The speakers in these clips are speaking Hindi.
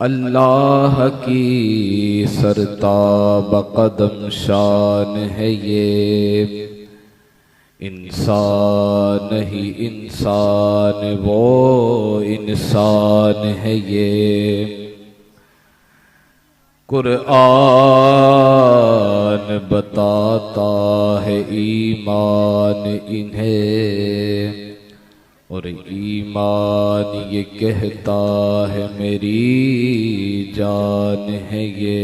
अल्लाह की सरताब कदम शान है ये, इंसान ही इंसान वो इंसान है ये। कुरान बताता है ईमान इन्हें, और ईमान ये कहता है मेरी जान है ये।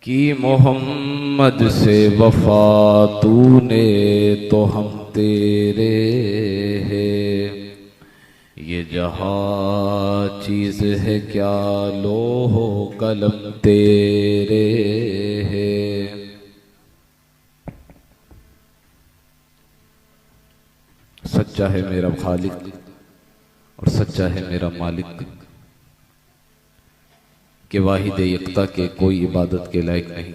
कि मोहम्मद से वफा तूने तो हम तेरे हैं, ये जहाँ चीज़ है क्या लोहो कलम तेरे हैं। सच्चा है मेरा खालिक और सच्चा है मेरा मालिक, कि वाहिद यक्ता के कोई इबादत के लायक नहीं,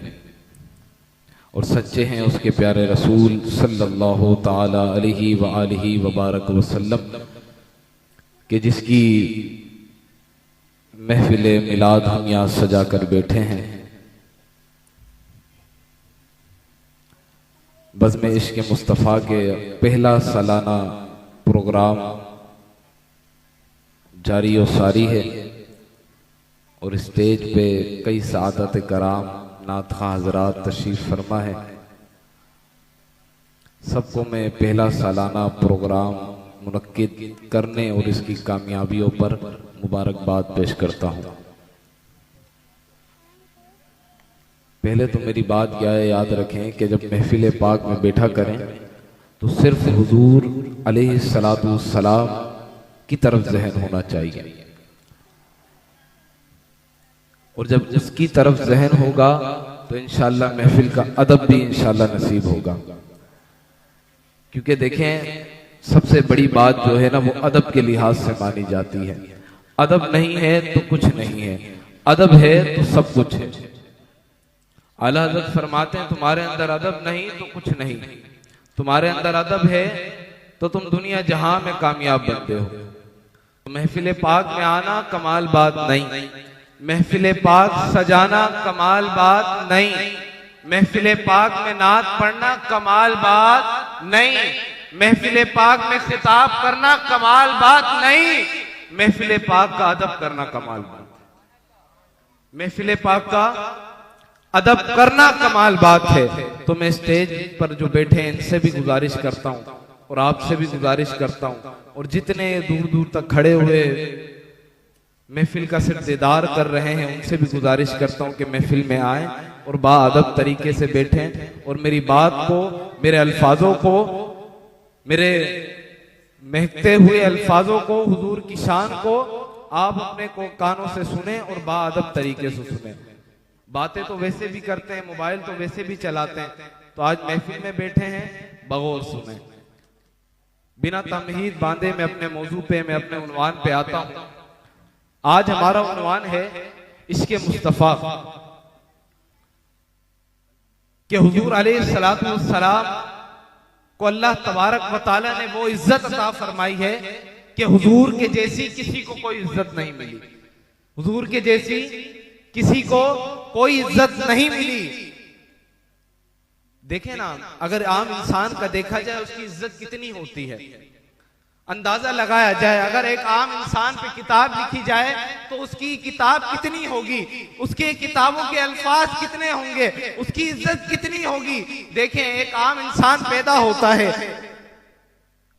और सच्चे हैं उसके प्यारे रसूल सल्लल्लाहु ताला अलैहि व आलिहि व बारक वसल्लम, कि जिसकी महफिल मिलाद हम यहाँ सजा कर बैठे हैं। बज़्म इश्क़ मुस्तफ़ा के पहला सालाना प्रोग्राम जारी और सारी है, और स्टेज पे कई सादत कराम नात खां हजरात तशरीफ फरमा है। सबको मैं पहला सालाना प्रोग्राम मुनक्किद करने और इसकी कामयाबियों पर मुबारकबाद पेश करता हूँ। पहले तो मेरी बात क्या है, याद रखें कि जब महफिल पाक में बैठा करें तो सिर्फ हुजूर अलैहिस्सलातु वस्सलाम की तरफ ज़हन होना चाहिए, और जब उसकी तरफ ज़हन होगा तो इंशाअल्लाह महफिल का अदब भी इंशाअल्लाह नसीब होगा। क्योंकि देखें, सबसे बड़ी बात जो है ना, वो अदब के लिहाज से मानी जाती है। अदब नहीं है तो कुछ नहीं है, अदब है तो सब कुछ है। आला हज़रत फरमाते हैं, तुम्हारे अंदर अदब नहीं तो कुछ नहीं, तुम्हारे अंदर अदब है तो तुम दुनिया जहां में कामयाब बनते हो। तो महफिल पाक में आना कमाल बात नहीं, महफिल पाक सजाना कमाल बात नहीं, महफिल पाक में नात पढ़ना कमाल बात नहीं, महफिल पाक में खिताब करना कमाल बात नहीं, महफिल पाक का अदब करना कमाल बात। महफिल पाक का अदब करना कमाल बात है। तो मैं स्टेज पर जो बैठे हैं इनसे भी गुजारिश करता हूं, और आपसे भी गुजारिश करता हूं, और जितने दूर दूर तक खड़े हुए महफिल का सिर्फ दीदार कर रहे हैं उनसे भी गुजारिश करता हूं कि महफिल में आए और बाअदब तरीके से बैठें, और मेरी बात को, मेरे अल्फाजों को, मेरे महकते हुए अल्फाजों को, हुजूर की शान को आप अपने को कानों से सुने और बाअदब तरीके से सुने। बातें तो वैसे भी करते हैं, मोबाइल तो वैसे भी चलाते हैं, तो आज महफिल में बैठे हैं, बगौर सुने। बिना तमहीद बांधे मैं अपने मौजू पे, मैं अपने उन्वान पे आता हूं। आज हमारा उन्वान है इश्क़ मुस्तफ़ा, कि हुजूर अलैहिस्सलातु वस्सलाम को अल्लाह तबारक व तआला ने वो इज्जत अता फरमाई है कि हुजूर के जैसी किसी को कोई इज्जत नहीं मिली, हुजूर के जैसी किसी को कोई इज्जत नहीं मिली। देखें ना, अगर आम इंसान का देखा जाए उसकी इज्जत कितनी होती है, अंदाजा लगाया जाए, अगर एक आम इंसान पे किताब लिखी जाए तो उसकी किताब कितनी होगी, उसके किताबों के अल्फाज कितने होंगे, उसकी इज्जत कितनी होगी। देखें, एक आम इंसान पैदा होता है,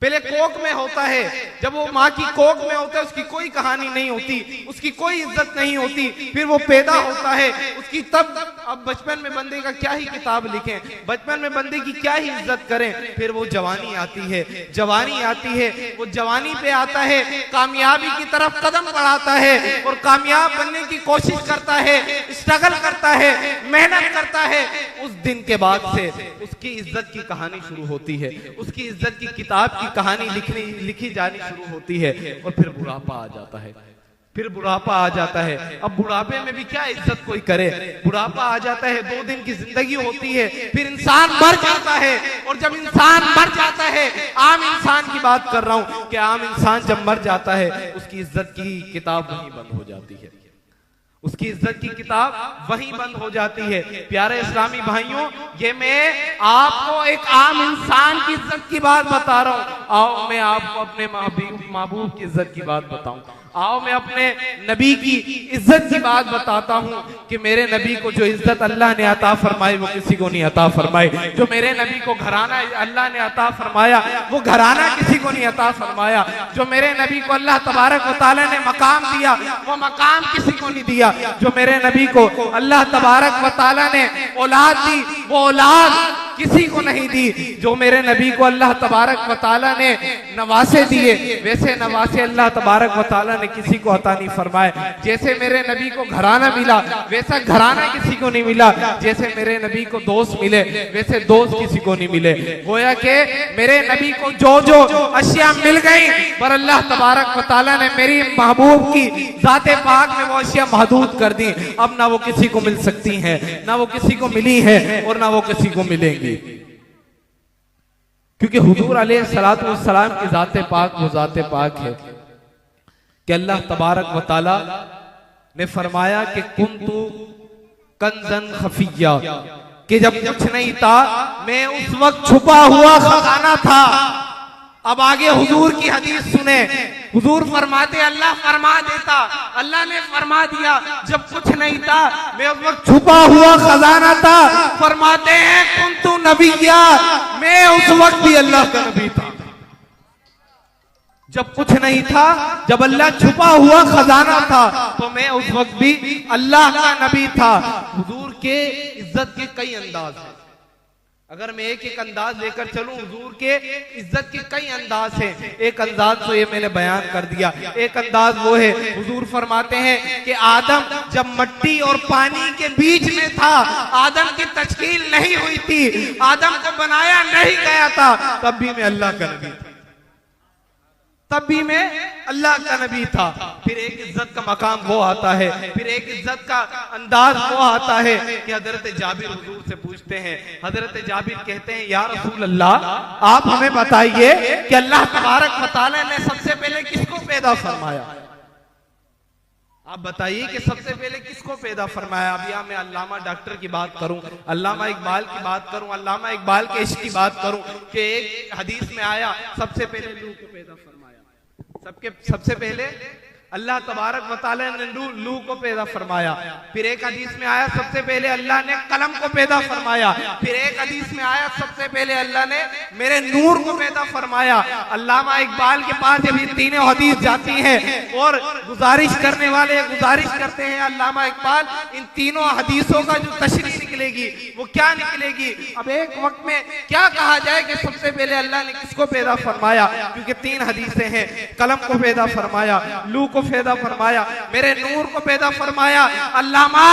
पहले कोख में होता है, जब वो माँ की कोख में होता है उसकी कोई कहानी नहीं होती, उसकी कोई इज्जत नहीं होती। फिर वो पैदा होता है, उसकी तब अब बचपन में बंदे का क्या ही किताब लिखें, बचपन में बंदे की क्या ही इज्जत करें। फिर वो जवानी आती है, जवानी आती है, वो जवानी पे आता है, कामयाबी की तरफ कदम बढ़ाता है और कामयाब बनने की कोशिश करता है, स्ट्रगल करता है, मेहनत करता है। उस दिन के बाद से उसकी इज्जत की कहानी शुरू होती है, उसकी इज्जत की किताब की कहानी लिखी जानी शुरू होती है। और फिर बुढ़ापा आ जाता है, फिर बुढ़ापा आ जाता है। अब बुढ़ापे में भी क्या इज्जत कोई करे, बुढ़ापा आ जाता है, 2 दिन की जिंदगी होती है, फिर इंसान मर जाता है। और जब इंसान मर जाता है, आम इंसान की बात कर रहा हूं कि आम इंसान जब मर जाता है उसकी इज्जत की किताब वहीं बंद हो जाती है, उसकी इज्जत की किताब वहीं बंद हो जाती है। प्यारे इस्लामी भाइयों, ये मैं आपको एक आम इंसान की इज्जत की बात बता रहा हूं। आओ मैं आपको अपने महबूब की इज्जत की बात बताऊं, आओ मैं अपने नबी की इज्जत की बात बताता हूं कि मेरे नबी को जो इज्जत अल्लाह ने अता फरमाई वो किसी को नहीं अता फरमाई। जो मेरे नबी को घराना अल्लाह ने अता फरमाया वो घराना किसी को नहीं अता फरमाया। जो मेरे नबी को अल्लाह तबारक व तआला ने मकाम दिया वो मकाम किसी को नहीं दिया। जो मेरे नबी को अल्लाह तबारक व तआला ने औलाद दी वो औलाद किसी को नहीं दी। जो मेरे नबी को अल्लाह तबारक व तआला ने नवासे दिए वैसे नवासे अल्लाह तबारक व तआला ने किसी को अता नहीं फरमाए। जैसे मेरे नबी को घराना मिला वैसा घराना किसी को नहीं मिला। जैसे मेरे नबी को दोस्त मिले वैसे दोस्त किसी को नहीं मिले। गोया के मेरे नबी को जो जो अशिया मिल गई पर अल्लाह तबारक व तआला ने मेरी महबूब की जाते पाक में वो अशिया महदूद कर दी। अब ना वो किसी को मिल सकती हैं, ना वो किसी को मिली है और ना वो किसी को मिलेंगी, क्योंकि हुजूर अलैहिस्सलातु वस्सलाम की जाते पाक वो जाते पाक है कि अल्लाह तबारक व तआला ने फरमाया कि कुन्तु कंजन खफिया, कि जब कुछ नहीं था मैं उस वक्त छुपा हुआ खजाना था। अब आगे हुजूर की हदीस सुने, हुजूर फरमाते अल्लाह फरमा देता, अल्लाह ने फरमा दिया जब कुछ नहीं था मैं उस वक्त छुपा हुआ खजाना था। फरमाते हैं कुन्तु नबिय्या, मैं उस वक्त भी अल्लाह का नबी था। जब कुछ नहीं था, जब अल्लाह छुपा हुआ खजाना था तो मैं उस वक्त भी अल्लाह का नबी था। हुजूर के इज्जत के कई अंदाज हैं, अगर मैं एक एक अंदाज लेकर चलूं, हुजूर के इज्जत के कई अंदाज हैं। एक अंदाज तो ये मैंने बयान कर दिया, एक अंदाज वो है हुजूर फरमाते हैं कि आदम जब मट्टी और पानी के बीच में था, आदम की तश्कील नहीं हुई थी, आदम को बनाया नहीं गया था, तब भी मैं अल्लाह का नबी था, तब भी मैं अल्लाह का नबी था। फिर एक इज्जत का मकाम वो आता है, फिर एक इज्जत का अंदाज वो आता है कि हजरत जाबिर हुजूर से पूछते हैं, हजरत जाबिर कहते हैं या रसूल अल्लाह आप हमें बताइए कि अल्लाह तबारक व तआला ने सबसे पहले किसको पैदा फरमाया। आप बताइए कि सबसे पहले किसको पैदा फरमाया। अब या मैं अल्लामा डॉक्टर की बात करूं, अल्लामा इकबाल की बात करूं, अल्लामा इकबाल के इश्क की बात करूं कि एक हदीस में आया सबसे पहले नूह को पैदा फरमाया। सबसे पहले अल्लाह तबारक व तआला ने नूह को पैदा फरमाया। फिर एक हदीस में आया सबसे पहले अल्लाह ने कलम को पैदा फरमाया। फिर एक हदीस में आया सबसे पहले अल्लाह ने मेरे नूर को पैदा फरमाया। अल्लामा इकबाल के पास जब ये तीनों हदीस जाती हैं और गुजारिश करने वाले गुजारिश करते हैं अल्लामा इकबाल इन तीनों हदीसों का जो तशरीह निकलेगी वो क्या निकलेगी। अब एक वक्त में क्या कहा जाए कि सबसे पहले अल्लाह ने किसको पैदा फरमाया, क्योंकि 3 हदीसें हैं, कलम को पैदा फरमाया, लू को पैदा फरमाया, मेरे नूर को पैदा फरमाया। अल्लामा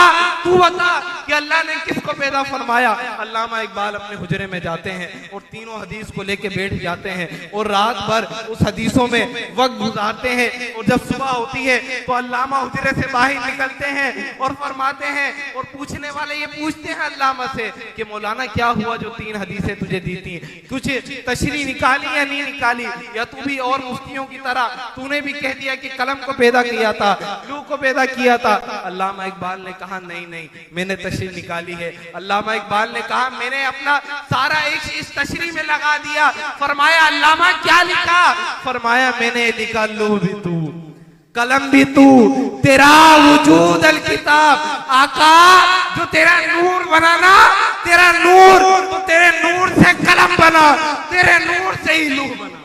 तू बता कि अल्लाह ने किसको पैदा फरमाया। अल्लामा इकबाल अपने हुजरे में जाते हैं और तीनों हदीस को लेके बैठ जाते हैं और रात भर उस हदीसों में वक्त गुजारते हैं। और जब सुबह होती है तो अल्लामा हुजरे से बाहर निकलते हैं और फरमाते हैं और पूछने वाले ये पूछते हैं अल्लामा से कि मौलाना क्या हुआ जो 3 हदीसें तुझे दी थी, कुछ तशरीह निकाली या नहीं निकाली, या तू भी और मुफ्तियों की तरह तूने भी कह दिया कि कलम को पैदा किया था, लूह को पैदा किया था। अल्लामा इकबाल ने कहा नहीं नहीं, मैंने तशरीह निकाली है। अल्लामा इकबाल ने कहा मैंने अपना सारा इश्क इस तशरीह में लगा दिया। फरमाया अल्लामा क्या लिखा? फरमाया मैंने लिखा लूह भी तू, कलम भी तू, तेरा वजूद अल किताब। आका जो तेरा नूर बना ना, तेरा नूर, तो तेरे नूर से कलम बना, तेरे नूर से ही लूह बना।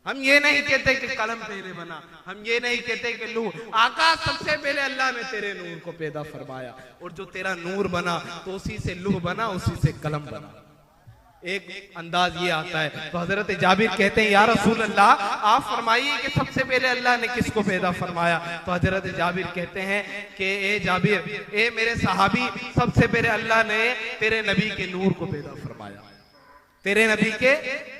हम ये नहीं कहते कि कलम पहले बना, हम ये नहीं कहते कि लूह। आका सबसे पहले अल्लाह ने तेरे नूर को पैदा फरमाया, और जो तेरा नूर बना तो उसी से लूह बना, उसी से कलम बना। एक अंदाज ये आता है, तो हजरत जाबिर कहते हैं या रसूल अल्लाह, आप फरमाइए कि सबसे पहले अल्लाह ने किसको पैदा फरमाया? तो हजरत जाबिर कहते हैं कि ए जाबिर, ए मेरे सहाबी, सबसे पहले अल्लाह ने तेरे नबी के नूर को पैदा फरमाया, तेरे नबी के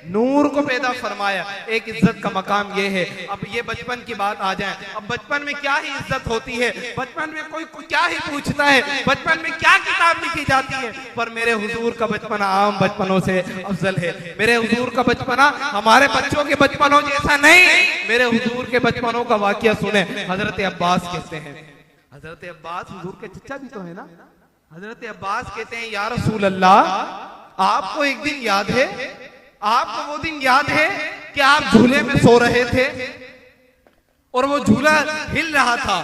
नूर को पैदा फरमाया। एक इज्जत का मकाम ये है। अब ये बचपन की बात आ जाए, अब बचपन में क्या ही इज्जत होती है, बचपन में कोई क्या ही पूछता है, बचपन में क्या किताब लिखी जाती है। पर मेरे हुजूर का बचपना आम बचपनों से अफजल है। मेरे हुजूर का बचपना हमारे बच्चों के बचपनों जैसा नहीं। मेरे हुजूर के बचपनों का वाकया सुने। हजरत अब्बास कहते हैं, हजरत अब्बास हुजूर के चचा भी तो है ना, हजरत अब्बास कहते हैं या रसूल अल्लाह, आपको एक दिन याद है, आपको वो दिन याद है कि आप झूले में सो रहे थे और वो झूला हिल रहा था,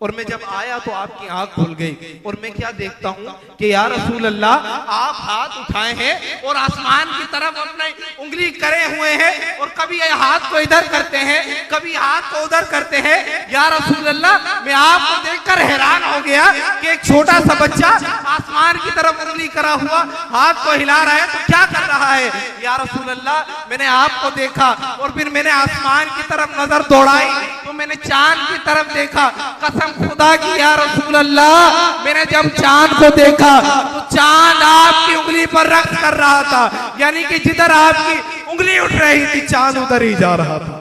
और मैं जब आया तो आपकी आंख खुल गई, और मैं क्या देखता हूं कि या रसूल अल्लाह, आप हाथ उठाए हैं और आसमान की तरफ अपनी उंगली करे हुए हैं, और कभी हाथ को इधर करते हैं, कभी हाथ को उधर करते हैं। या रसूल अल्लाह, मैं आपको देखकर हैरान हो गया कि एक छोटा सा बच्चा आसमान की तरफ उंगली करा हुआ हाथ को हिला रहा है, तो क्या कर रहा है? या रसूल अल्लाह, मैंने आपको देखा और फिर मैंने आसमान की तरफ नजर दौड़ाई तो मैंने चांद की तरफ देखा। कसम खुदा की या रसूल अल्लाह, मैंने जब चांद को देखा तो चांद आपकी उंगली पर रक्स कर रहा था, यानी कि जिधर आपकी उंगली उठ रही थी चांद उधर ही जा रहा था।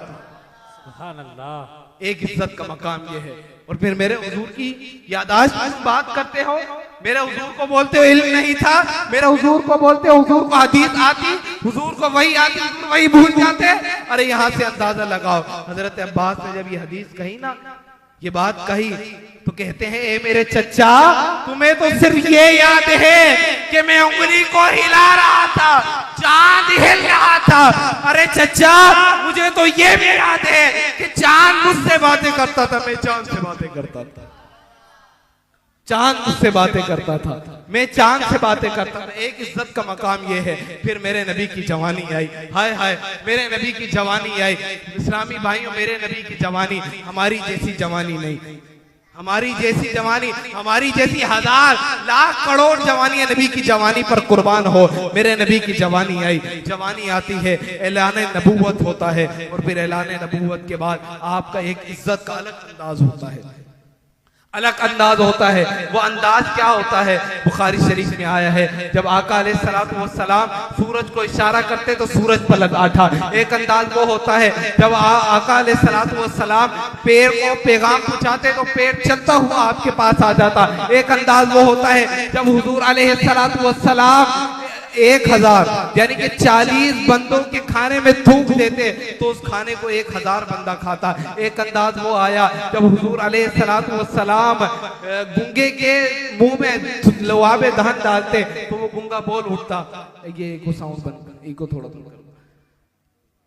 सुभान अल्लाह। एक इज्जत का मकाम ये है। और फिर मेरे हुजूर की यादाश्त बात करते हो, मेरे हुजूर को बोलते हो इल्म नहीं था, मेरे हुजूर को बोलते हो हुजूर को हदीस आती, हुजूर को वही आती, हुजूर वही भूल जाते। अरे यहाँ से अंदाजा लगाओ, हजरत अब्बास ने जब ये हदीस कही ना, ये बात कही, तो कहते हैं ए मेरे चचा, तुम्हें तो सिर्फ ये याद है कि मैं उंगली को हिला रहा था, चांद हिल रहा था। अरे चचा, मुझे तो ये भी याद है कि चांद मुझसे बातें करता था, मैं चांद से बातें करता था, चांद मुझसे बातें करता था, मैं चांद से बातें करता था। एक इज्जत का मकाम ये है। फिर मेरे नबी की जवानी आई, हाय हाय, मेरे नबी की जवानी आई। इस्लामी भाइयों, मेरे नबी की जवानी हमारी जैसी जवानी नहीं, हमारी जैसी जवानी, हमारी जैसी हजार लाख करोड़ जवानी नबी की जवानी पर कुर्बान हो। मेरे नबी की जवानी आई, जवानी आती है, ऐलान नबूवत होता है, और फिर ऐलान नबूवत के बाद आपका एक इज्जत का अलग अंदाज होता है, अलग अंदाज होता है। वो अंदाज क्या होता है? बुखारी शरीफ में आया है, जब आका अलैहिस्सलातु वस्सलाम सूरज को इशारा करते तो सूरज पलट आठा। एक अंदाज वो होता है जब आका अलैहिस्सलातु वस्सलाम पेड़ को पैगाम पहुंचाते तो पेड़ चलता हुआ आपके पास आ जाता। एक अंदाज वो होता है जब हुजूर अलैहिस्सलातु वस्सलाम 1000 यानी कि 40 बंदों के खाने में थूक देते तो उस खाने को 1000 बंदा खाता। एक अंदाज वो आया जब हुजूर अलैहिस्सलातु वस्सलाम गुंगे के मुंह में लवाबे दहन डालते तो वो गुंगा बोल उठता। ये को साउंड बंद, इको थोड़ा थोड़ा,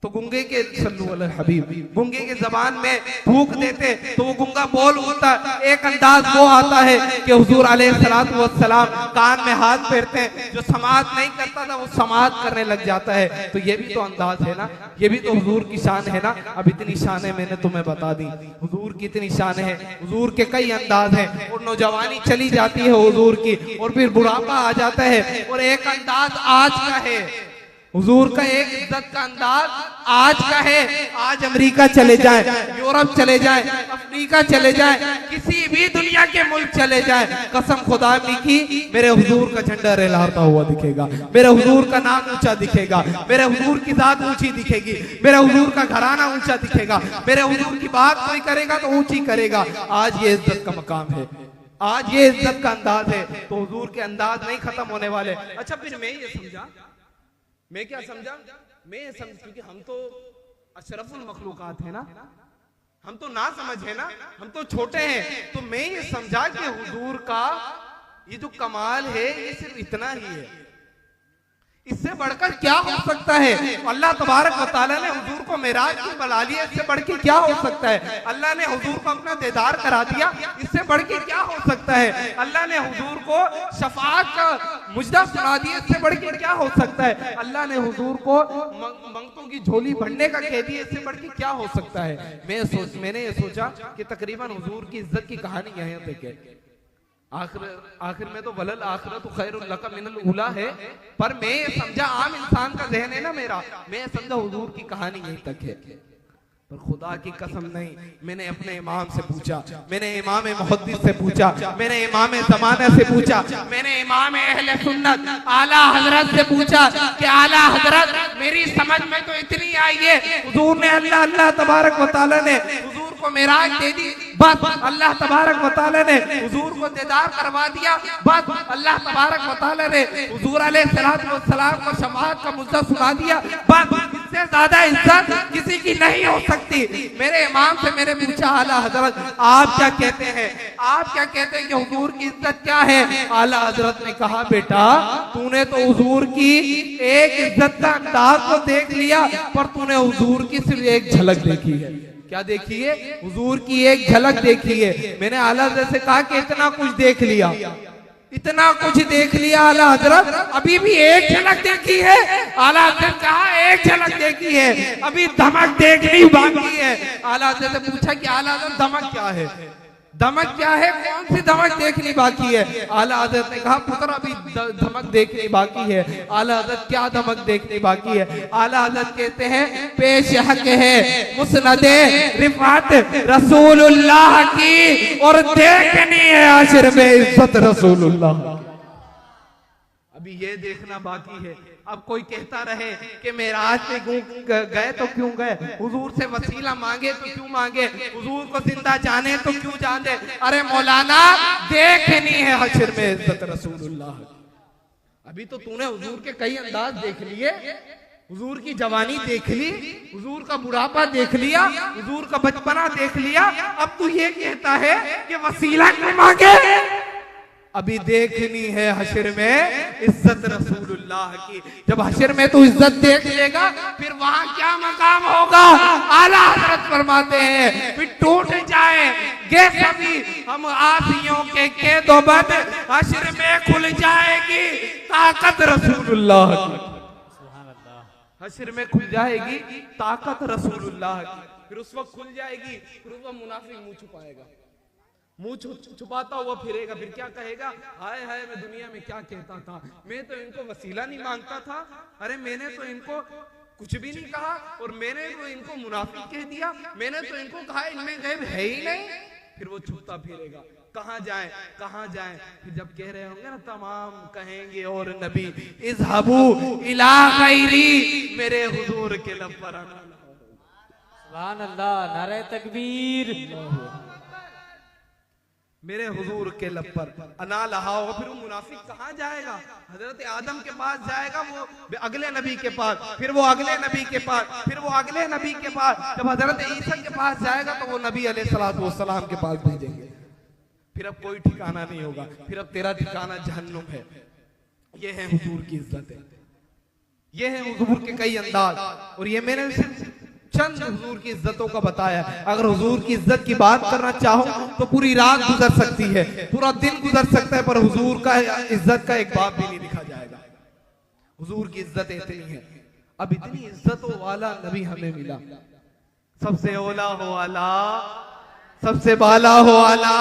तो गुंगे के सल्लु अला हबीब, गुंगे के जबान में फूंक देते तो वो गुंगा बोल उठता। एक अंदाज वो आता है कि हुजूर अलैहिस्सलातु वस्सलाम कान में हाथ फेरते हैं, जो समाअत नहीं करता था वो समाअत करने लग जाता है। तो ये भी तो अंदाज है ना, ये भी तो हुजूर की शान है ना। अब इतनी शान है मैंने तुम्हें बता दी, हुजूर की इतनी शान है, हुजूर के कई अंदाज हैं। और नौजवानी चली जाती है हुजूर की, और फिर बुढ़ापा आ जाता है। और एक अंदाज आज का है, हुजूर का एक इज्जत का अंदाज आज का है। आज अमेरिका चले जाएं, यूरोप चले जाएं, अफ्रीका चले जाएं, किसी भी दुनिया के मुल्क चले जाएं, कसम खुदा की मेरे हुजूर का झंडा लहराता हुआ दिखेगा, मेरे हुजूर का नाम ऊंचा दिखेगा, मेरे हुजूर की जात ऊंची दिखेगी, मेरे हुजूर का घराना ऊंचा दिखेगा, मेरे हुजूर की बात कोई करेगा तो ऊंची करेगा। आज ये इज्जत का मकाम है, आज ये इज्जत का अंदाज है। तो हुजूर के अंदाज नहीं खत्म होने वाले। अच्छा, फिर मैं ये समझा, मैं क्या समझा, मैं समझ, क्योंकि हम तो अशरफुल मखलूकात है ना, हम तो ना समझ है ना, हम तो छोटे हैं। तो मैं ये समझा कि हुजूर का ये जो कमाल है ये सिर्फ इतना ही है, इससे बढ़कर क्या हो सकता है। अल्लाह तबारक व तआला ने हुजूर को मेराज की बुला लिया, इससे बढ़ के क्या हो सकता है। अल्लाह ने हुजूर को अपना दीदार करा दिया, इससे बढ़ के क्या हो सकता है। अल्लाह ने हुजूर को शफाअत का मुजदा सुना दिया, इससे बढ़ के क्या हो सकता है। अल्लाह ने हुजूर को मंगतों की झोली भरने का कह दिया, इससे बढ़ के क्या हो सकता है। मैंने ये सोचा कि तकरीबन हुजूर की इज्जत की कहानी यहाँ तक है। आखिर में तो वलल आखिरतु खैरुल लका मिनल उला है, पर मैं ये समझा, आम इंसान का जहन है ना मेरा, मैं समझा हुजूर की कहानी यहीं तक है। पर खुदा की कसम नहीं, मैंने अपने इमाम से पूछा, मैंने इमाम मुहद्दिस से पूछा, मैंने इमाम ज़माना से पूछा, मैंने इमाम अहले सुन्नत आला हजरत से पूछा कि आला हजरत मेरी समझ में तो इतनी आई है, हुजूर ने अल्लाह तबारक व तआला ने हुजूर को मेराज दे दी, बस अल्लाह तबारक व तआला ने हुजूर को दीदार करवा दिया, बस अल्लाह तबारक व तआला ने हुजूर अलैहिस्सलातु वस्सलाम को शफाअत का मुद्दा सुना दिया, बस इससे ज्यादा इज्जत किसी की नहीं हो सकती। मेरे इमाम से मैंने पूछा, आला हजरत आप क्या कहते हैं, आप क्या कहते हैं कि हुजूर की इज्जत क्या है। आला हजरत ने कहा, बेटा तूने तो हुजूर की एक इज्जत का अंदाज तो देख लिया, पर तूने हुजूर की सिर्फ एक झलक देखी है। क्या देखी है? हुजूर की एक झलक देखी है। मैंने आला हजरत से कहा कि इतना कुछ देख लिया, इतना कुछ देख लिया आला हजरत, अभी भी एक झलक देखी है। आला हजरत कहा एक झलक देखी है, अभी धमक देखनी बाकी है। आला हजरत से पूछा कि आला हजरत धमक क्या है, धमक क्या है, कौन सी धमक देखनी बाकी है। आला हजरत ने कहा, पुत्र अभी धमक देखनी बाकी है। आला हजरत क्या धमक देखनी बाकी है। आला हजरत कहते हैं, पेश हक है मुस्नदे रिफात रसूलुल्लाह की, और देखनी है आशिर में इज्जत रसूलुल्लाह। अभी ये देखना बाकी है। अब कोई कहता रहे कि मेराज पे गए तो क्यों गए, हुजूर से वसीला मांगे तो क्यों मांगे, हुजूर को जिंदा जाने तो क्यों जाने। अरे मौलाना देखनी है हश्र में इज्जत रसूलुल्लाह। अभी तो तूने हुजूर के कई अंदाज देख लिए, हुजूर की जवानी देख ली, हुजूर का बुढ़ापा देख लिया, हुजूर का बचपना देख लिया, अब तू ये कहता है कि वसीला क्यों मांगे। अभी देखनी है हश्र में इज्जत रसूलुल्लाह की। जब हश्र में तू इज्जत देख लेगा, फिर वहां क्या मकाम होगा। आला हजरत फरमाते हैं, फिर टूट जाएंगे सभी हम आसियों के कैदोबद, हश्र में खुल जाएगी ताकत रसूलुल्लाह की। हश्र में खुल जाएगी ताकत रसूलुल्लाह की। फिर उस वक्त खुल जाएगी, फिर वो मुनाफिक मुंह छुपाएगा, मुंह छुपाता हुआ फिरेगा, फिर क्या कहेगा, हाय हाय मैं दुनिया में क्या कहता था, मैं तो इनको वसीला नहीं मांगता था, अरे मैंने तो इनको कुछ भी नहीं कहा, और मैंने तो इनको मुनाफिक कह दिया, मैंने तो इनको कहा इनमें गैब है ही नहीं। फिर वो छुपता फिरेगा, कहाँ जाए कहाँ जाए। फिर जब कह रहे होंगे ना तमाम कहेंगे, और नबी इज़हबू इला गैरी, मेरे हुजूर के लब पर आना। सुभान अल्लाह, नारे तकबीर। मेरे हुजूर के लब पर अना लहाओ। फिर वो मुनाफिक कहाँ जाएगा, हजरत आदम के पास जाएगा, वो अगले नबी के पास, फिर वो अगले नबी के पास, फिर वो अगले नबी के पास। जब हजरत ईसा के पास जाएगा तो वो नबी अलैहिस्सलातु वस्सलाम के पास भेजेंगे। फिर अब कोई ठिकाना नहीं होगा, फिर अब तेरा ठिकाना जहन्नुम है। ये है हुजूर की इज्जत है, ये है हुजूर के कई अंदाज। और ये मैंने सिर्फ चंद हुजूर की इज्जतों का बताया। अगर हुजूर की इज्जत की बात करना चाहो तो पूरी रात गुजर सकती है, पूरा दिन गुजर सकता है, पर हुजूर का इज्जत का एक बाप भी नहीं लिखा जाएगा। हुजूर की इज्जत इतनी है। अब इतनी इज्जतों वाला नबी हमें मिला, सबसे ओला हो आला, सबसे बाला हो आला,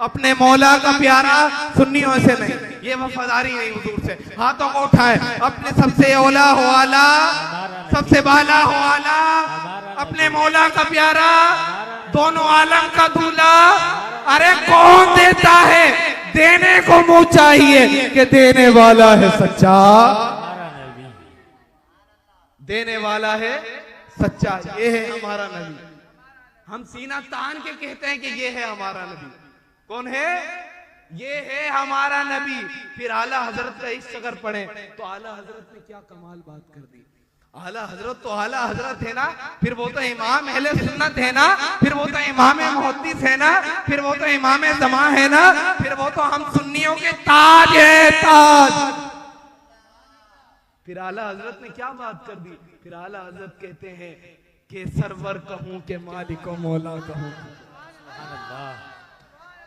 अपने मौला का प्यारा, सुन्नियों से नहीं, ये वफादारी नहीं हुजूर से। हाथों को उठाए, अपने सबसे ओला हो आला, सबसे बाला हो आला, अपने मौला का प्यारा, दोनों आलम का दूल्हा। अरे कौन देता है, देने को मुंह चाहिए कि देने वाला है सच्चा, देने वाला है सच्चा। ये है हमारा नबी। हम सीना तान के कहते हैं कि ये है हमारा नबी। कौन है? ये है हमारा नबी। फिर आला हजरत का इश्क अगर पढ़े तो आला हजरत ने क्या कमाल बात कर दी। आला हजरत तो आला हजरत है ना, फिर वो तो इमाम अहले सुन्नत है ना, फिर वो तो इमाम मुहद्दिस है ना, फिर वो तो इमाम ज़मा है ना, फिर वो तो हम सुन्नियों के ताज है, ताज। फिर आला हजरत ने क्या बात कर दी, फिर आला हजरत कहते हैं कि सरवर कहूं के मालिक व मौला कहूं,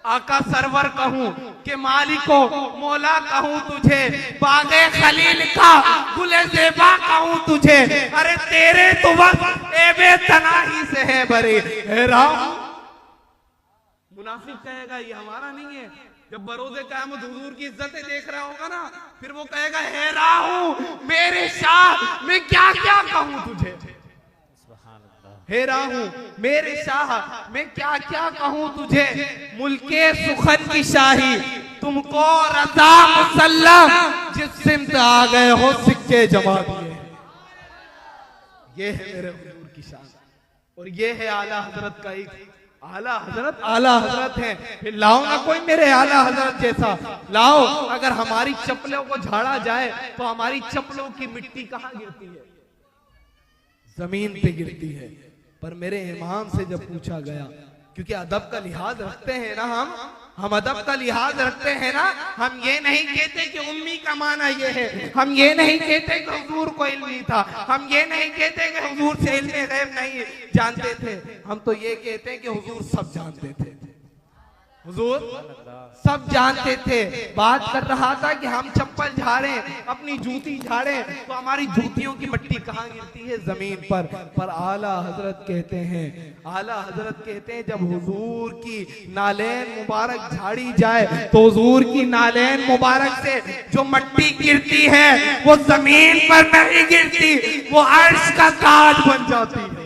आका सरवर कहूं के मालिको मौला कहूं तुझे, बागे खलील का गुले ज़ेबा कहूं तुझे, अरे तेरे तो बस एबे तनाही से है बरे हैरान। मुनाफिक कहेगा ये हमारा नहीं है, जब बरोज़े क़यामत हुजूर की इज्जतें देख रहा होगा ना, फिर वो कहेगा हैरान हूं मेरे शाह, मैं क्या क्या कहूं तुझे, हेरा हूं मेरे शाह, मैं क्या क्या कहूं तुझे, मुल्के सुखन की शाही तुमको रजा मुसल्लम, जिस सिमत आ गए हो सिक्के जमा दिए। ये है मेरे हुजूर की शान, और ये है आला हजरत का एक आला हजरत, आला हजरत है। फिर लाओ ना कोई मेरे आला हजरत जैसा, लाओ। अगर हमारी चप्पलों को झाड़ा जाए तो हमारी चप्पलों की मिट्टी कहाँ गिरती है, जमीन पे गिरती है। पर मेरे इमाम से जब पूछा गया, क्योंकि अदब का लिहाज रखते हैं ना हम अदब का लिहाज रखते हैं ना, हम ये नहीं कहते कि उम्मी का माना ये है, हम ये नहीं कहते कि हुजूर को इल्म नहीं था, हम ये नहीं कहते कि हुजूर से इल्म गैब नहीं जानते थे, हम तो ये कहते हैं कि हुजूर सब जानते थे, हुजूर सब जानते थे। बात कर रहा था कि हम चप्पल झाड़े, अपनी जूती झाड़े, तो हमारी जूतियों की मिट्टी कहाँ गिरती है, जमीन पर आला हजरत कहते हैं, आला हजरत कहते हैं जब हुजूर की नालेन मुबारक झाड़ी जाए तो हुजूर की नालेन मुबारक से जो मिट्टी गिरती है वो जमीन पर नहीं गिरती, वो अर्श का ताज बन जाती है।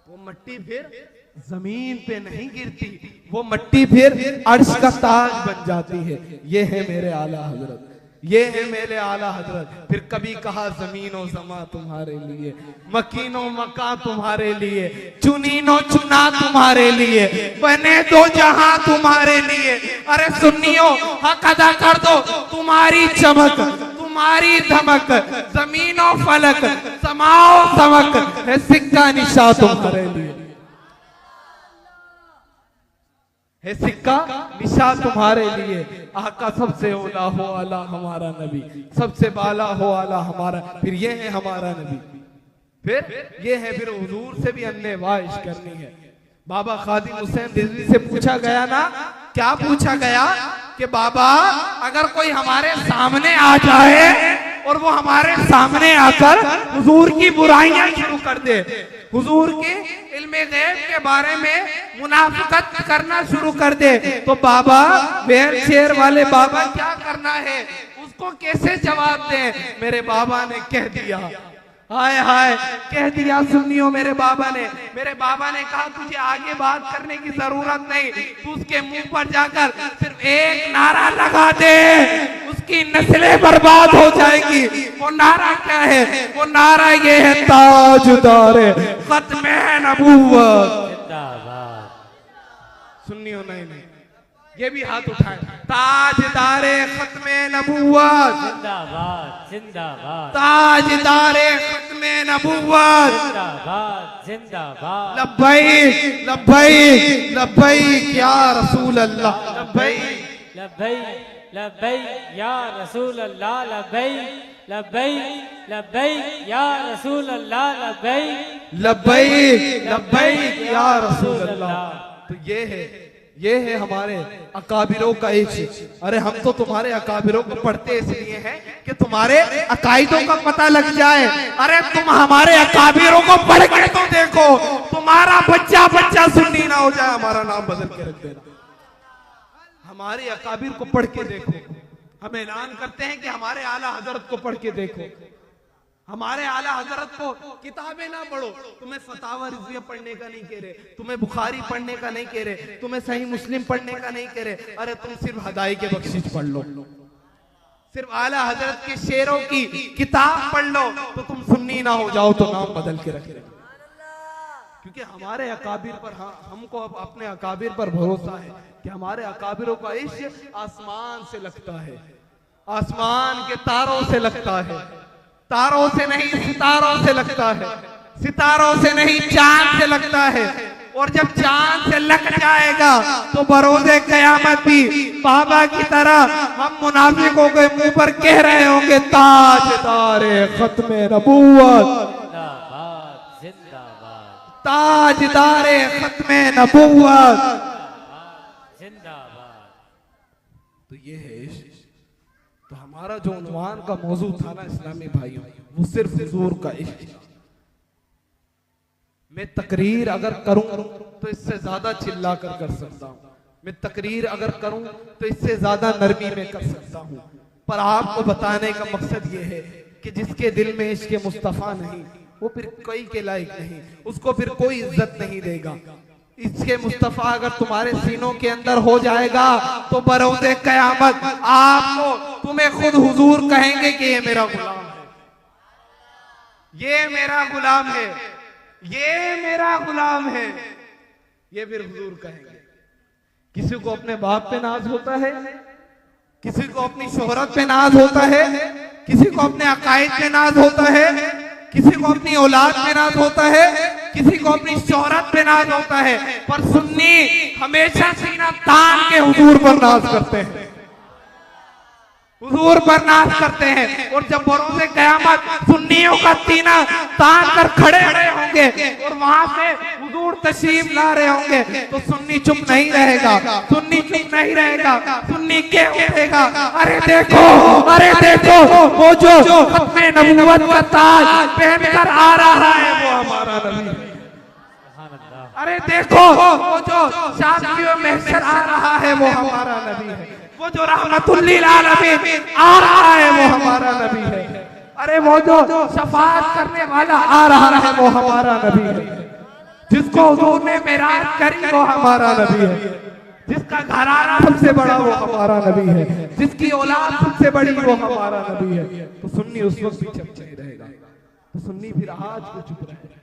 वो मिट्टी फिर जमीन पे नहीं गिरती, वो मिट्टी फिर अर्श का ताज बन जाती है। ये है मेरे आला हजरत, ये है मेरे आला हजरत। फिर कभी कहा जमीनो जमा तुम्हारे लिए, मकीनो मका तुम्हारे लिए, चुनीनो चुना तुम्हारे लिए, बने दो जहां तुम्हारे लिए। अरे सुन्नियों हक अदा कर दो, तुम्हारी चमक तुम्हारी धमक, जमीनो फलक समाओ समक, है सिक्का निशा तुम्हारे लिए, है सिक्का निशा तुम्हारे लिए। आका सबसे ओला हो आला हमारा नबी, सबसे बाला हो आला हमारा, फिर ये है हमारा नबी, फिर ये है, फिर हुजूर से भी हमने वाइश करनी है। बाबा खादिम हुसैन रिजवी से पूछा गया ना, क्या पूछा गया कि बाबा अगर कोई हमारे सामने आ जाए और वो हमारे सामने आकर हुजूर की बुराइयां शुरू कर दे, हुजूर के इल्मे गैब के बारे में मुनाफिकत करना शुरू कर दे, तो बाबा व्हील चेयर वाले बाबा क्या करना है, उसको कैसे जवाब दें। मेरे बाबा ने कह दिया, हाय हाय कह दिया सुन्नियों, मेरे बाबा ने कहा तुझे आगे बात करने की जरूरत नहीं, तू उसके मुंह पर जाकर सिर्फ एक नारा लगा दे, उसकी नस्लें बर्बाद हो जाएगी। वो नारा क्या है, वो नारा ये है, ताजदारे खत्मे नबूवत। सुन्नियों नहीं, ये भी हाथ उठाए, ताजदारे खत्मे नबूवत जिंदाबाद जिंदाबाद, ताजदारे खत्मे नबूवत जिंदाबाद जिंदाबाद, लब्बैक लब्बैक लब्बैक या रसूल अल्लाह, लब्बैक लब्बैक लब्बैक या रसूल अल्लाह, लब्बैक लब्बैक लब्बैक या रसूल अल्लाह, लब्बैक लब्बैक लब्बैक या रसूल अल्लाह। तो ये है हमारे अकाबिरों का इश्क। अरे हम तो तुम्हारे अकाबिरों को पढ़ते इसलिए हैं कि तुम्हारे अकाइदों का पता लग जाए। अरे तुम हमारे अकाबिरों को पढ़ के तो देखो, तुम्हारा बच्चा बच्चा सुन्नी ना हो जाए, हमारा नाम बदल के रख देना। हमारे अकाबिर को पढ़ के देखो, हम ऐलान करते हैं कि हमारे आला हजरत को पढ़ के देखो, हमारे आला हजरत को किताबें ना पढ़ो। तुम्हें फतावा रिज़विया पढ़ने का नहीं कह रहे, तुम्हें बुखारी पढ़ने का नहीं कह रहे, तुम्हें सही मुस्लिम पढ़ने का नहीं कह रहे। अरे तुम सिर्फ हदाई के बख्शिश पढ़ लो, सिर्फ आला हजरत के शेरों की किताब पढ़ लो, तो तुम सुन्नी ना हो जाओ तो नाम बदल के रखे। क्योंकि हमारे अकाबिर पर, हमको अपने अकाबिर पर भरोसा है कि हमारे अकाबिरों का इश्क आसमान से लगता है, आसमान के तारों से लगता है, तारों से नहीं सितारों से लगता है, सितारों से नहीं चांद से लगता है। और जब चांद से लग जाएगा तो बरोज़े क़यामत भी बाबा की तरह हम मुनाफिकों के मुंह पर कह रहे होंगे ताजदारे खत्मे नबूवत, जिंदाबाद जिंदाबाद ताजदारे खत्मे नबूवत। जिंदाबाद। तो ये है इश्क। तो हमारा जो उन्वान का मौजू था ना इस्लामी भाइयों, वो सिर्फ हुजूर का इश्क था। मैं तकरीर अगर करूं तो इससे ज्यादा चिल्ला कर सकता हूं, मैं तकरीर अगर करूं तो इससे ज्यादा नरमी में कर सकता हूं, पर आपको बताने का मकसद ये है कि जिसके दिल में इश्क मुस्तफा नहीं, वो फिर कोई के लायक नहीं, उसको फिर कोई इज्जत नहीं देगा। इसके मुस्तफा अगर तुम्हारे सीनों के अंदर हो जाएगा तो बरोज़े क़यामत आपको तुम्हें खुद हुजूर कहेंगे कि ये मेरा गुलाम है, ये मेरा गुलाम है, ये मेरा गुलाम है, ये फिर हुजूर कहेंगे। किसी को अपने बाप पे नाज होता है, किसी को अपनी शोहरत पे नाज होता है, किसी को अपने अकायद पे नाज होता है, किसी को अपनी औलाद पे नाज होता है, किसी को अपनी शोहरत पे नाज होता है, पर सुन्नी हमेशा सीना तान के हुजूर पर नाज करते हैं, हुजूर पर नाज करते हैं। और जब बरोज़े क़यामत सुन्नियों का सीना तान कर खड़े होंगे और वहां से हुजूर तशरीफ ला रहे होंगे तो सुन्नी चुप नहीं रहेगा, सुन्नी चुप नहीं रहेगा, सुन्नी क्या उठेगा, अरे देखो, अरे देखो, वो जो खत्मे नबूवत का ताज पहनकर आ रहा है वो हमारा नबी है। अरे देखो, वो जो शादियों में महशर आ रहा है वो हमारा नबी है, वो जो रहमतुल्लिल आलमीन आ रहा है वो हमारा नबी है, अरे वो जो शफाअत करने वाला आ रहा है वो हमारा नबी है, जिसको हुजूर ने मेराज करी वो हमारा नबी है, जिसका घराना सबसे बड़ा वो हमारा नबी है, जिसकी औलाद सबसे बड़ी वो हमारा नबी है। तो सुन्नी उस वक्त भी चुप नहीं रहेगा, तो सुन्नी फिर आज भी चुप रहेगा।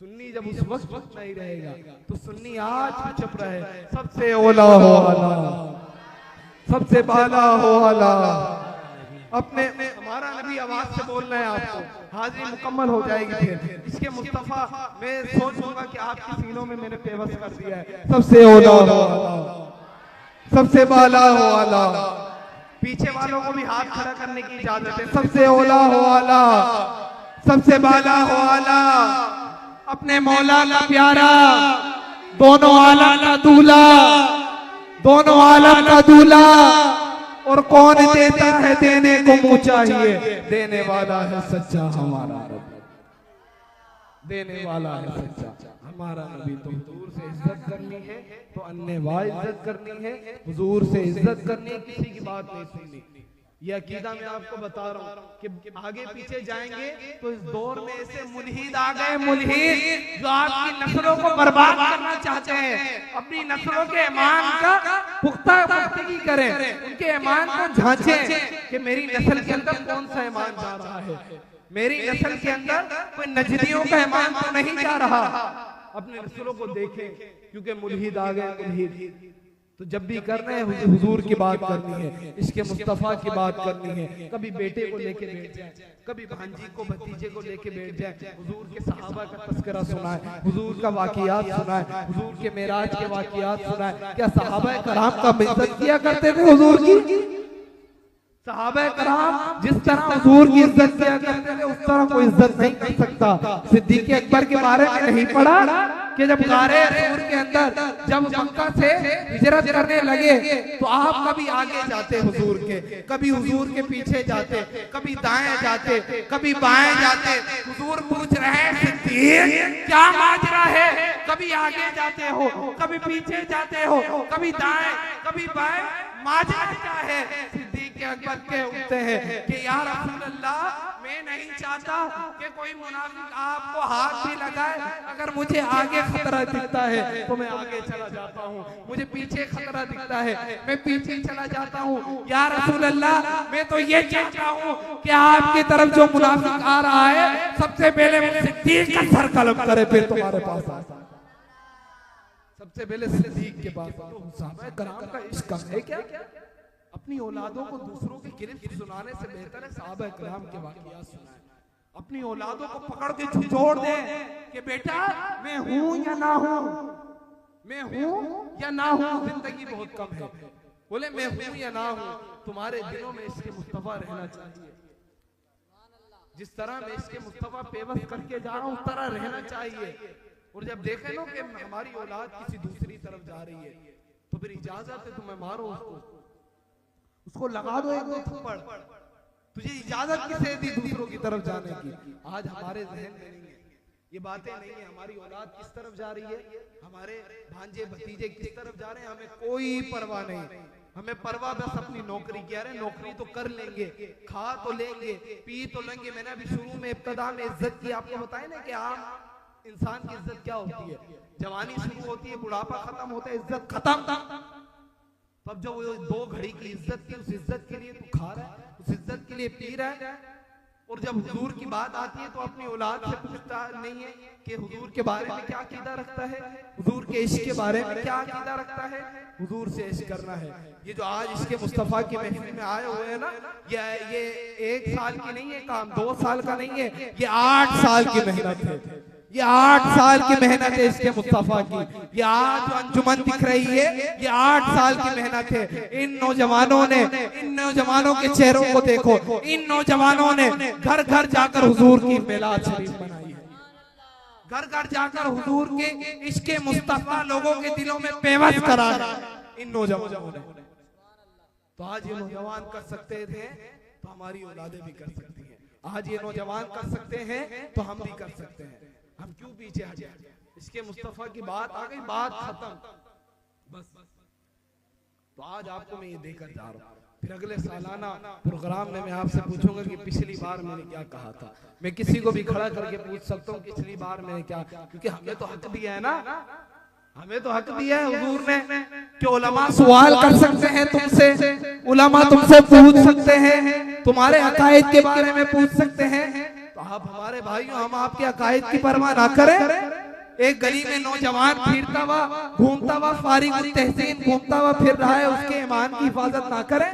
सुन्नी जब उस वक्त चुप नहीं रहेगा तो सुन्नी आज भी चुप रहे। सबसे ओला हो आला, सबसे बाला हो आला, अपने हमारा नबी आवाज से बोल रहे हैं आपको, हाजिरी मुकम्मल हो जाएगी। फिर इसके मुस्तफा मैं सोचूंगा कि आपके सीनों में मैंने पेवस कर दिया है। सबसे ओला हो आला, सबसे बाला हो आला, पीछे वालों को भी हाथ खड़ा करने की इजाजत है। सबसे ओला हो आला, सबसे बाला हो आला, अपने मौला का प्यारा, दोनों आलम का दूल्हा, दोनों आलम का दूल्हा। और कौन देता है देने को मुंह चाहिए, देने वाला है सच्चा हमारा नबी, देने वाला है सच्चा हमारा नबी। तो हुजूर से इज्जत करनी है तो अन्य वा इज्जत करनी है, हुजूर से इज्जत करनी है, किसी की बात नहीं सुननी। ये अकीदा मैं आपको बता रहा हूँ कि आगे पीछे जाएंगे तो इस दौर में ऐसे मुल्हिद आ गए, मुल्हिद जो आपकी नस्लों को बर्बाद करना चाहते हैं, अपनी नस्लों के ईमान का पुख्तगी करें, उनके ईमान को जांचें कि मेरी नस्ल के अंदर कौन सा ईमान जा रहा है, मेरी नस्ल के अंदर कोई नजदियों का ईमान तो नहीं जा रहा। अपने नस्लों को देखें, क्योंकि मुल्हिद आ गए, मुल्हिद। तो जब भी कर रहे हैं हुजूर की बात करनी है, इसके मुस्तफा की बात करनी है। कभी बेटे को लेके बैठ जाए, कभी भांजी को भतीजे को लेके बैठ जाए, हुजूर के सहाबा का तस्करा सुनाए, हुजूर का वाकियात सुनाए, हुजूर के मेराज के वाकियात सुनाए। क्या सहाबा कराम का इज्जत किया करते थे हुजूर की? सहाबा कराम जिस तरह हुजूर की इज्जत किया करते थे उस तरह कोई इज्जत नहीं कर सकता। सिद्दीक अकबर के बारे में नहीं पढ़ा कि जब गारे सूर के अंदर जब मक्का से हिजरत करने लगे तो आप कभी आगे जाते हुजूर के, कभी हुजूर के पीछे जाते, कभी दाएं जाते, कभी बाएं जाते। हुजूर पूछ रहे हैं सिद्दीक क्या माजरा है, कभी आगे जाते हो, कभी पीछे जाते हो, कभी दाएं कभी बाएं, माजरा क्या है? सिद्दीक अकबर के उठते हैं कि या रसूल अल्लाह, मैं नहीं चाहता कि कोई मुनाफिक आपको हाथ भी लगाए। अगर मुझे आगे खतरा दिखता है तो मैं आगे चला जाता हूँ, मुझे पीछे खतरा दिखता है मैं पीछे चला जाता हूँ। या रसूल अल्लाह, मैं तो ये चाहता हूँ कि आपकी तरफ जो मुनाफिक आ रहा है सबसे पहले सिद्दीक का सर कलम करे, फिर तुम्हारे पास आ। सबसे पहले सिद्दीक के पास। तो सहाबा कराम का इश्क है क्या? अपने अपनी औलादों को दूसरों के गिरफ्त सुनाने से बेहतर है सहाबा किराम के वाक़ियात सुनाएं। अपनी औलादों को पकड़ के झुझोड़ दे कि बेटा मैं हूं या ना हूं, मैं हूं या ना हूं, जिंदगी बहुत कम है। बोले मैं हूं या ना हूं, तुम्हारे दिलों में इसके मुस्तफा रहना चाहिए। जिस तरह मैं इसके मुस्तफा पेवस्त करके जा रहा हूं उस तरह रहना चाहिए। और जब देखे लो कि हमारी औलाद किसी दूसरी तरफ जा रही है तो फिर इजाजत है तुम्हें मारो उसको लगा दो एक दो थप्पड़। तुझे इजाजत किसे दी दूसरों की तरफ जाने की? आज हमारे जहन में नहीं है, ये बातें नहीं है। हमारी औलाद किस तरफ जा रही है, हमारे भांजे भतीजे किस तरफ जा रहे हैं, हमें कोई परवाह नहीं। हमें परवाह बस अपनी नौकरी की। अरे नौकरी तो कर लेंगे, खा तो लेंगे, पी तो लेंगे। मैंने अभी शुरू में इब्तिदा में इज्जत की आपको बताया ना कि आम इंसान की इज्जत क्या होती है। जवानी शुरू होती है, बुढ़ापा खत्म होता है, इज्जत खत्म। तब जब वो 2 घड़ी की इज्जत थी, उस इज्जत के लिए तू खा रहा है, उस इज्जत के लिए पी रहा है। और जब हुजूर की बात आती है तो अपनी औलाद से पूछता नहीं है कि हुजूर के बारे में क्या अकीदा रखता है, हुजूर के इश्क के बारे में क्या अकीदा रखता है। हुजूर से इश्क करना है। ये जो आज इसके मुस्तफा की महफिल में आए हुए हैं ना, ये 1 साल की नहीं है काम, 2 साल का नहीं है, ये 8 साल की मेहनत है। ये 8 साल की मेहनत है इसके मुस्तफा की। ये आज जो अंजुमन दिख रही है ये 8 साल की मेहनत है। इन नौजवानों के चेहरों को देखो। इन नौजवानों ने घर घर जाकर हुजूर की मिलाद शरीफ बनाई है। घर घर जाकर हुजूर के इश्क़ मुस्तफा लोगों के दिलों में पेवस्त कराया इन नौजवानों ने। तो आज ये नौजवान कर सकते थे तो हमारी औलादें भी कर सकती हैं। आज ये नौजवान कर सकते हैं तो हम भी कर सकते हैं। हम क्यों पीछे हट जाए? इसके मुस्तफा की बात आ गई, बात खत्म बस। तो आज आपको मैं ये देकर जा रहा हूँ। फिर अगले सालाना प्रोग्राम में मैं आपसे पूछूंगा कि पिछली बार मैंने क्या कहा था। मैं किसी को भी खड़ा करके पूछ सकता हूँ पिछली बार मैंने क्या, क्योंकि हमें तो हक दिया है ना, हमें तो हक दिया है हुजूर ने कि उलमा सवाल कर सकते हैं तुमसे, उलमा तुमसे पूछ सकते हैं, तुम्हारे अकायद के बारे में पूछ सकते हैं। तो आप हमारे भाइयों, हम आपके अकायद की परवाह ना करें। एक गली में नौजवान फिरता हुआ घूमता हुआ फारिग तहसीन घूमता हुआ फिर रहा है, उसके ईमान की हिफाजत ना करें।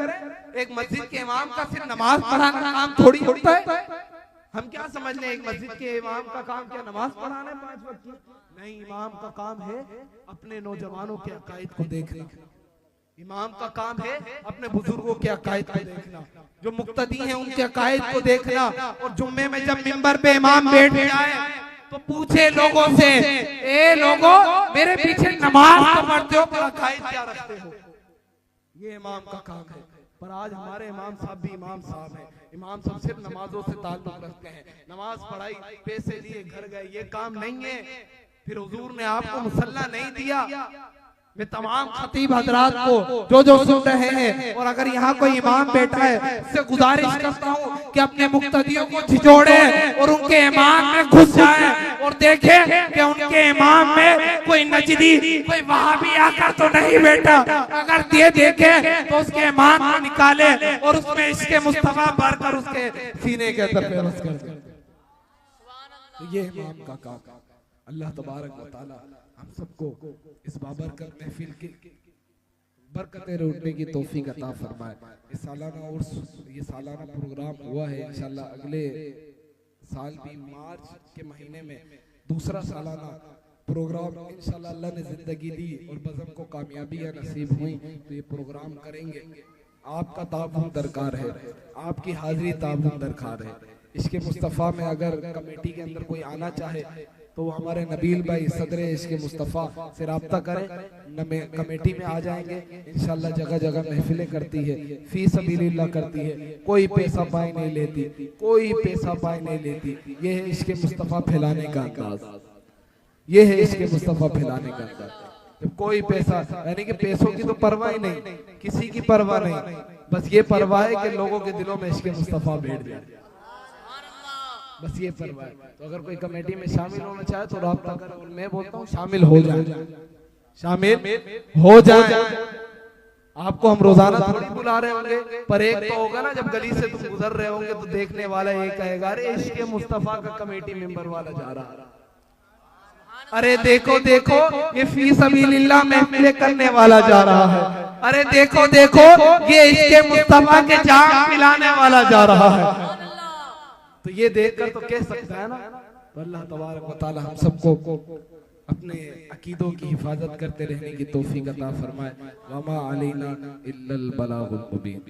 एक मस्जिद के इमाम का सिर्फ नमाज पढ़ाना का काम थोड़ी होता है। हम क्या समझ लें एक मस्जिद के इमाम का काम क्या नमाज पढ़ाना है 5 वक्त की? नहीं, इमाम का काम है अपने नौजवानों के अकायद को देखना। इमाम का काम है अपने बुजुर्गों के अकायद को देखना, जो मुक्तदी हैं उनके अकायद को देखना। और जुम्मे में जब मिंबर पे इमाम बैठ जाए तो पूछे लोगों से, ए लोगों मेरे पीछे नमाज तो पढ़ते हो पर अकायद क्या रखते हो? ये इमाम का काम है। पर आज हमारे इमाम साहब भी इमाम साहब हैं। इमाम साहब सिर्फ नमाजों से ताल्लुक रखते हैं, नमाज पढ़ाई, पैसे लिए, घर गए, ये काम नहीं है। फिर हुजूर ने आपको मुसल्ला नहीं दिया। मैं तमाम खतीब हजरात को जो सुन रहे हैं, और अगर यहाँ कोई इमाम बैठा है उससे गुजारिश करता हूँ कि अपने मुक्तदियों को झिझोड़े और उनके इमाम में घुस जाए और देखे कि उनके इमाम में कोई नजदी, कोई वहाबी आकर तो नहीं बैठा। अगर ये देखे तो उसके इमाम को निकाले और उसमें इसके मुस्तफा भरकर उसके सीने के अंदर पेवस्त कर दे। ये इमाम का काम। अल्लाह तबारक व तआला हम सबको इस बाबरकत महफिल की बरकतें लूटने की तौफीक अता फरमाए। इस सालाना और ये सालाना प्रोग्राम हुआ है, इंशाल्लाह अगले साल भी मार्च के महीने में दूसरा सालाना प्रोग्राम इंशाल्लाह अल्लाह ने जिंदगी दी और बज़म को कामयाबियां नसीब हुई तो ये प्रोग्राम करेंगे। आपका ताबून दरकार है, आपकी हाजिरी ताबून दरकार है। इसके मुस्तफ़ा में अगर कमेटी के अंदर कोई आना चाहे तो हमारे नबील भाई सदर इसके मुस्तफ़ा से राब्ता करें, कमेटी में आ जाएंगे। इंशाल्लाह जगह जगह महफिलें करती है, फी सबीलिल्लाह करती है, कोई पैसा पाए नहीं लेती, कोई पैसा पाए नहीं लेती। ये है इसके मुस्तफ़ा फैलाने का अंदाज, ये है इसके मुस्तफ़ा फैलाने का अंदाज। जब कोई पैसा, यानी कि पैसों की तो परवाह ही नहीं, किसी की परवाह नहीं, बस ये परवाह है कि लोगों के दिलों में इसके मुस्तफ़ा बैठ जाए, बस ये परवाह है। तो अगर कोई कमेटी में शामिल होना चाहे तो राब्ता करें, और मैं बोलता हूँ शामिल हो जाए, शामिल हो जाए। आपको हम रोजाना थोड़ी बुला रहे होंगे, पर एक तो होगा ना जब गली से तुम गुजर रहे होंगे तो देखने वाला ये कहेगा अरे इसके मुस्तफा का कमेटी मेंबर वाला जा रहा, अरे देखो देखो ये फी सबीलिल्लाह महफिलें करने वाला जा रहा है। अरे देखो देखो, ये इसके मुस्तफा के जाम पिलाने वाला जा रहा है। तो ये देखकर तो कह सकता है ना। तो अल्लाह तबारक व तआला हम सबको अपने अकीदों की हिफाजत करते रहने की तौफीक अता फरमाए। वमा अलैना इल्लल बलागुल मुबीन।